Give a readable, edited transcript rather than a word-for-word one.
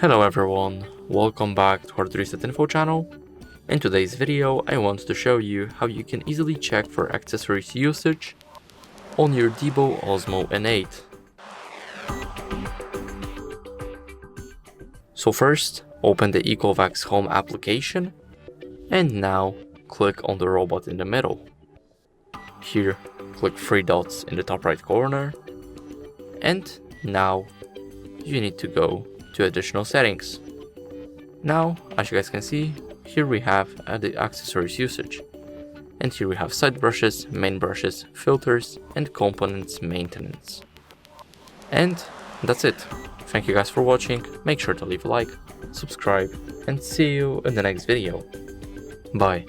Hello everyone, welcome back to HardReset.Info channel. In today's video I want to show you how you can easily check for accessories usage on your DEEBOT OZMO N8. So first, open the ECOVACS Home application and now click on the robot in the middle. Here, click 3 dots in the top right corner, and now you need to go to additional settings. Now, as you guys can see, here we have the accessories usage, and here we have side brushes, main brushes, filters, and components maintenance. And that's it. Thank you guys for watching. Make sure to leave a like, subscribe, and see you in the next video. Bye.